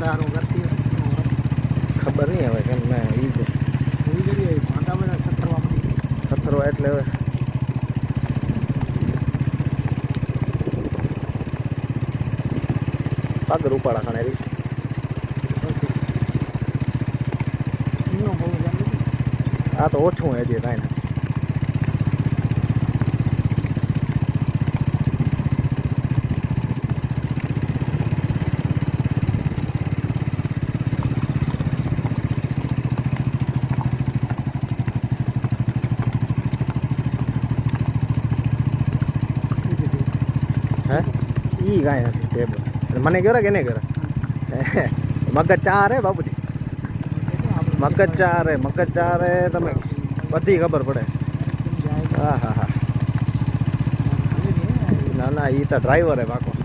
હારું કરતી હોય ખબર નહીં હવે કેમ મેં ઈ જ એવી જગ્યાએ ભાંટા બધા સત્તરવા પડી પથ્થરો એટલે હવે પાગર ઉપાડા ખાણે રહી એનો બહુ જાણી આ તો ઓછું હજી કાંઈ નથી હે ઈ કાંઈ નથી ટેબલ મને કરે કે નહીં કરે મગજ ચાર હે બાબુજી મગજ ચાર હે તમે બધી ખબર પડે હા હા હા ના ના એ તો ડ્રાઈવર હે પાકો